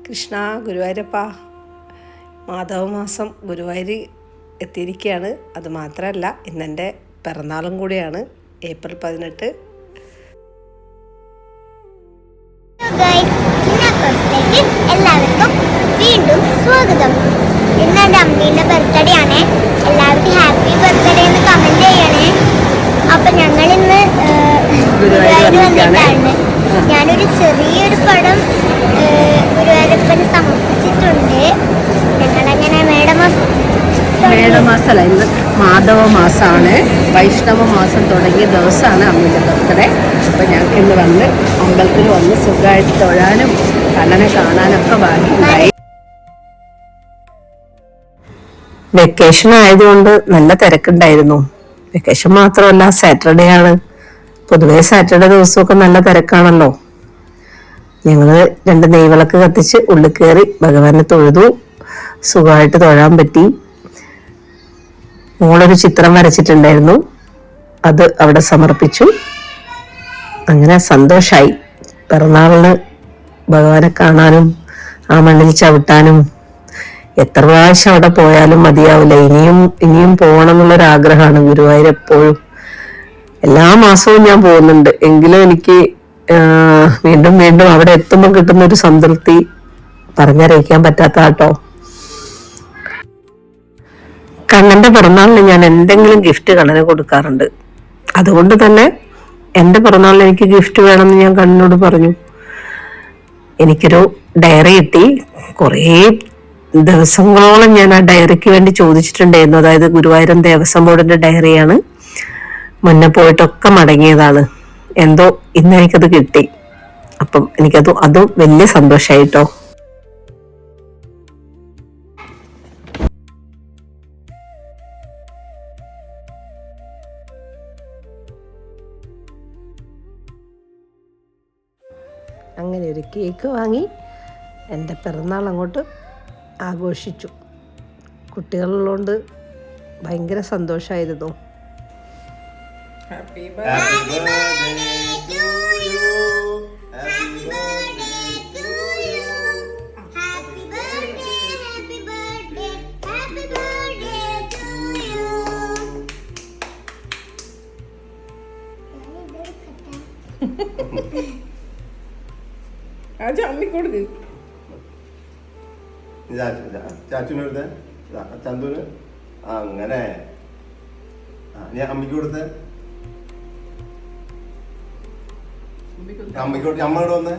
കൃഷ്ണ ഗുരുവായൂരപ്പ. മാധവമാസം ഗുരുവായൂർ എത്തിയിരിക്കുകയാണ്. അതുമാത്രമല്ല, ഇന്നെൻ്റെ പിറന്നാളും കൂടിയാണ്, ഏപ്രിൽ 18. എല്ലാവർക്കും വീണ്ടും സ്വാഗതം. ഇന്ന് എൻ്റെ അമ്മീൻ്റെ ബർത്ത്ഡേ ആണ്. എല്ലാവർക്കും ഹാപ്പി ബർത്ത്ഡേ എന്ന് കമന്റ് ചെയ്യണേ. അപ്പൊ ഞങ്ങൾ ഇന്ന് ഗുരുവായൂർ വന്നിട്ടാണ്. ഞാനൊരു ചെറിയൊരു പടം ഗുരുവായൂരപ്പന് സമർപ്പിച്ചിട്ടുണ്ട്. ഞങ്ങളങ്ങനെ മേടമാസമല്ല, ഇന്ന് മാധവ മാസമാണ്. വൈഷ്ണവ മാസം തുടങ്ങിയ ദിവസമാണ് അമ്മയുടെ ബർത്ത്ഡേ. അപ്പോൾ ഞങ്ങൾക്ക് ഇന്ന് വന്ന് അമ്പലത്തിൽ വന്ന് സുഖമായിട്ട് തൊഴാനും കണ്ണനെ കാണാനൊക്കെ ഭാഗ്യമുണ്ടായി. വെക്കേഷൻ ആയതുകൊണ്ട് നല്ല തിരക്കുണ്ടായിരുന്നു. വെക്കേഷൻ മാത്രമല്ല, സാറ്റർഡേ ആണ്. പൊതുവേ സാറ്റർഡേ ദിവസമൊക്കെ നല്ല തിരക്കാണല്ലോ. ഞങ്ങൾ 2 നെയ്വിളക്ക് കത്തിച്ച് ഉള്ളിൽ കയറി ഭഗവാനെ തൊഴുതു. സുഖമായിട്ട് തൊഴാൻ പറ്റി. മോളൊരു ചിത്രം വരച്ചിട്ടുണ്ടായിരുന്നു, അത് അവിടെ സമർപ്പിച്ചു. അങ്ങനെ സന്തോഷായി. പിറന്നാളിന് ഭഗവാനെ കാണാനും ആ മണ്ണിൽ ചവിട്ടാനും എത്ര പ്രാവശ്യം അവിടെ പോയാലും മതിയാവില്ല. ഇനിയും പോകണം എന്നുള്ളൊരാഗ്രഹമാണ് ഗുരുവായൂർ എപ്പോഴും. എല്ലാ മാസവും ഞാൻ പോകുന്നുണ്ട്. എങ്കിലും എനിക്ക് വീണ്ടും വീണ്ടും അവിടെ എത്തുമ്പോൾ കിട്ടുന്ന ഒരു സംതൃപ്തി പറഞ്ഞറിയിക്കാൻ പറ്റാത്ത കേട്ടോ. കണ്ണന്റെ പിറന്നാളിന് ഞാൻ എന്തെങ്കിലും ഗിഫ്റ്റ് കണ്ണന് കൊടുക്കാറുണ്ട്. അതുകൊണ്ട് തന്നെ എൻ്റെ പിറന്നാളിന് എനിക്ക് ഗിഫ്റ്റ് വേണമെന്ന് ഞാൻ കണ്ണനോട് പറഞ്ഞു. എനിക്കൊരു ഡയറി കിട്ടി. കുറേ ദിവസങ്ങളോളം ഞാൻ ആ ഡയറിക്ക് വേണ്ടി ചോദിച്ചിട്ടുണ്ടായിരുന്നു. അതായത് ഗുരുവായൂരൻ ദേവസ്വം ബോർഡിന്റെ ഡയറിയാണ്. മുന്നേ പോയിട്ടൊക്കെ മടങ്ങിയതാണ്. എന്തോ ഇന്ന് എനിക്കത് കിട്ടി. അപ്പം അതും വലിയ സന്തോഷമായിട്ടോ. അങ്ങനെ ഒരു കേക്ക് വാങ്ങി എൻ്റെ പിറന്നാൾ അങ്ങോട്ട് ആഘോഷിച്ചു. കുട്ടികളുള്ളതുകൊണ്ട് ഭയങ്കര സന്തോഷമായിരുന്നു. Happy birthday to you. Happy birthday to you. happy birthday, happy birthday, happy birthday to you. ആജ അമ്മി കൊടുക്ക്. ചാച്ചുനെടുത്ത ചന്തുന് അങ്ങനെ ഞാൻ അമ്മയ്ക്ക് കൊടുത്തേ. അമ്മയ്ക്കോട്ട് അമ്മയോട് വന്നേ.